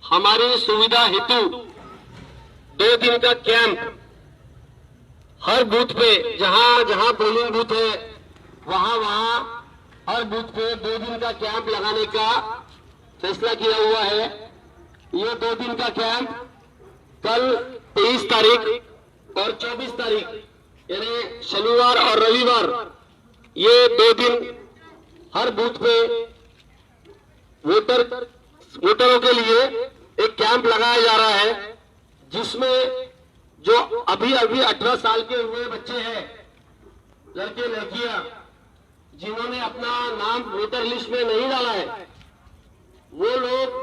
हमारी सुविधा हेतु 2 दिन का कैंप हर बूथ पे, जहां जहां पोलिंग बूथ है वहां वहां हर बूथ पे 2 दिन का कैंप लगाने का फैसला किया हुआ है। ये 2 दिन का कैंप कल 23 तारीख और 24 तारीख यानी शनिवार और रविवार, ये 2 दिन हर बूथ पे वोटरों के लिए एक कैंप लगाया जा रहा है, जिसमें जो अभी 18 साल के हुए बच्चे हैं, लड़के लड़कियां, जिन्होंने अपना नाम वोटर लिस्ट में नहीं डाला है, वो लोग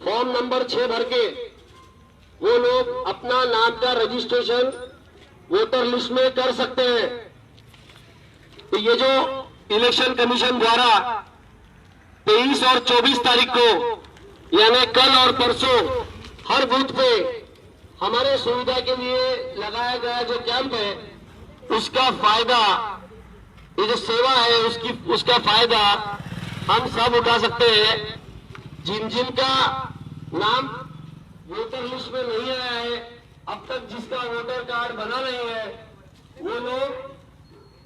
फॉर्म नंबर 6 भर के वो लोग अपना नाम का रजिस्ट्रेशन वोटर लिस्ट में कर सकते हैं। तो ये जो इलेक्शन कमीशन द्वारा 23 और 24 तारीख को यानी कल और परसों हर बूथ पे हमारे सुविधा के लिए लगाया गया जो कैंप है, उसका फायदा, ये जो सेवा है उसका फायदा हम सब उठा सकते हैं। जिन का नाम वोटर लिस्ट में नहीं आया है, अब तक जिसका वोटर कार्ड बना नहीं है, वो लोग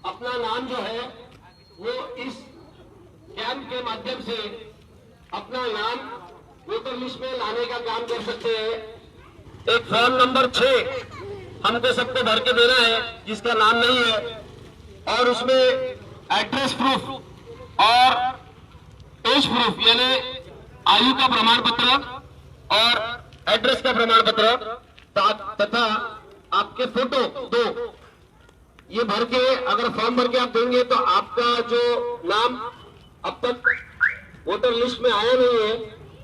अपना नाम जो है वो इस कैंप के माध्यम से अपना नाम वोटर लिस्ट में लाने का काम कर सकते हैं। एक फॉर्म नंबर 6 हमको सबको भर के देना है जिसका नाम नहीं है, और उसमें एड्रेस प्रूफ और एज प्रूफ यानी आयु का प्रमाण पत्र और एड्रेस का प्रमाण पत्र तथा आपके फोटो 2, ये भर के अगर फॉर्म भर के आप देंगे तो आपका जो नाम अब तक वोटर लिस्ट में आया नहीं है,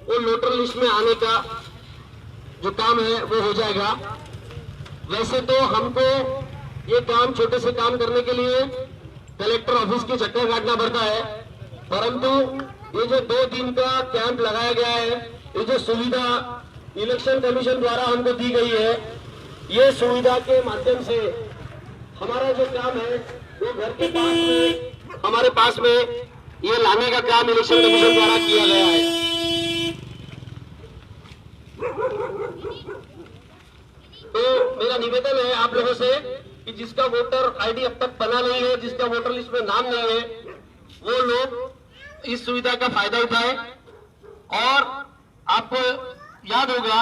वो वोटर लिस्ट में आने का जो काम है वो हो जाएगा। वैसे तो हमको ये काम, छोटे से काम करने के लिए कलेक्टर ऑफिस के चक्कर काटना पड़ता है, परंतु ये जो 2 दिन का कैंप लगाया गया है, ये जो सुविधा इलेक्शन कमीशन द्वारा हमको दी गई है, ये सुविधा के माध्यम से हमारा जो काम है वो घर के पास में, हमारे पास में ये लाने का काम इलेक्शन कमीशन द्वारा किया गया है। तो मेरा निवेदन है आप लोगों से कि जिसका वोटर आईडी अब तक बना नहीं है, जिसका वोटर लिस्ट में नाम नहीं है, वो लोग इस सुविधा का फायदा उठाए। और आपको याद होगा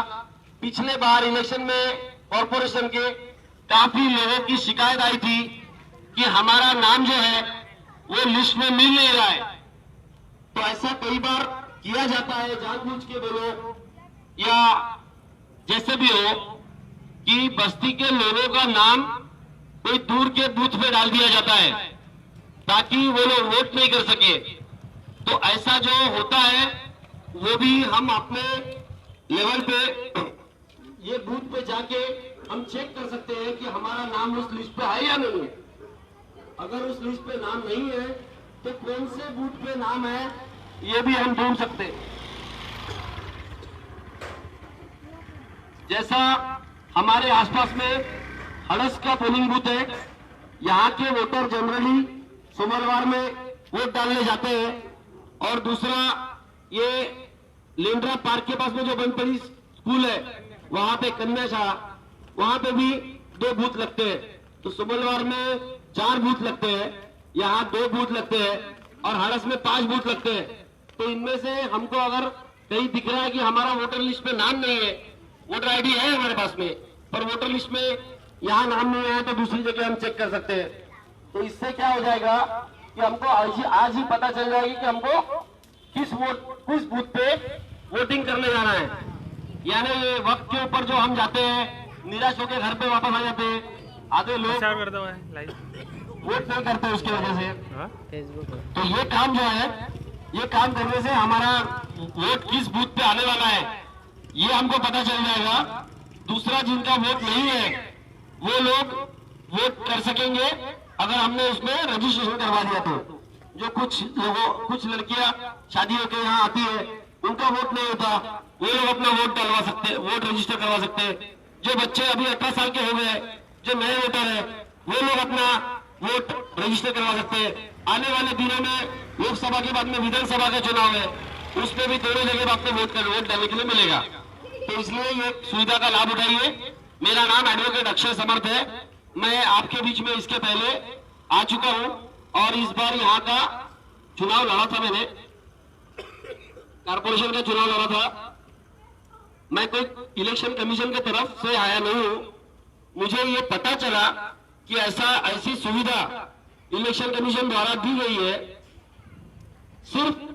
पिछले बार इलेक्शन में कॉर्पोरेशन के काफी लोगों की शिकायत आई थी कि हमारा नाम जो है वो लिस्ट में मिल नहीं रहा है। तो ऐसा कई बार किया जाता है, जानबूझ के बोलो या जैसे भी हो, कि बस्ती के लोगों का नाम कोई दूर के बूथ पे डाल दिया जाता है ताकि वो लोग वोट नहीं कर सके। तो ऐसा जो होता है वो भी हम अपने लेवल पे ये बूथ पे जाके हम चेक कर सकते हैं कि हमारा नाम उस लिस्ट पे है या नहीं है। अगर उस लिस्ट पे नाम नहीं है तो कौन से बूथ पे नाम है ये भी हम ढूंढ सकते हैं। जैसा हमारे आसपास में हड़स का पोलिंग बूथ है, यहाँ के वोटर जनरली सोमवार में वोट डालने जाते हैं। और दूसरा ये लेंड्रा पार्क के पास में जो बनपरी स्कूल है, वहां पे कन्या शाला, वहां पे भी 2 बूथ लगते हैं। तो सोमवार में 4 बूथ लगते हैं, यहाँ 2 बूथ लगते हैं और हड़स में 5 बूथ लगते हैं। तो इनमें से हमको अगर कहीं दिख रहा है कि हमारा वोटर लिस्ट में नाम नहीं है, वोटर आईडी है हमारे पास में पर वोटर लिस्ट में यहाँ नाम नहीं है, तो दूसरी जगह हम चेक कर सकते हैं। तो इससे क्या हो जाएगा कि हमको आज ही पता चल जाएगी कि हमको किस बूथ पे वोटिंग करने जाना है। यानी ये वक्त के ऊपर जो हम जाते हैं, निराश होकर घर पे वापस आ जाते हैं, आधे लोग वोट नहीं करते उसकी वजह से। तो ये काम जो है, ये काम करने से हमारा वोट किस बूथ पे आने वाला है ये हमको पता चल जाएगा। दूसरा, जिनका वोट नहीं है वो लोग वोट कर सकेंगे अगर हमने उसमें रजिस्ट्रेशन करवा दिया। तो जो कुछ लड़कियां शादी होकर यहाँ आती है, उनका वोट नहीं होता, वो लोग अपना वोट डलवा सकते, वोट रजिस्टर करवा सकते हैं। जो बच्चे अभी 18 साल के हो गए, जो नए वोटर है, वो लोग अपना वोट रजिस्टर करवा सकते हैं। आने वाले दिनों में लोकसभा के बाद में विधानसभा का चुनाव है, उसमें भी दोनों जगह आपको वोट डालने के लिए मिलेगा। तो इसलिए ये सुविधा का लाभ उठाइए। मेरा नाम एडवोकेट अक्षय समर्थ है। मैं आपके बीच में इसके पहले आ चुका हूं और इस बार यहाँ का चुनाव लड़ा था, मैंने कारपोरेशन का चुनाव लड़ा था। मैं कोई इलेक्शन कमीशन की तरफ से आया नहीं हूं। मुझे ये पता चला कि ऐसी सुविधा इलेक्शन कमीशन द्वारा दी गई है। सिर्फ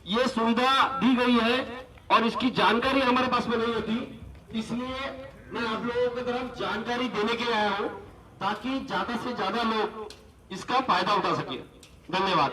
ये सुविधा दी गई है और इसकी जानकारी हमारे पास में नहीं होती, इसलिए मैं आप लोगों की तरफ जानकारी देने के लिए आया हूं ताकि ज्यादा से ज्यादा लोग इसका फायदा उठा सके। धन्यवाद।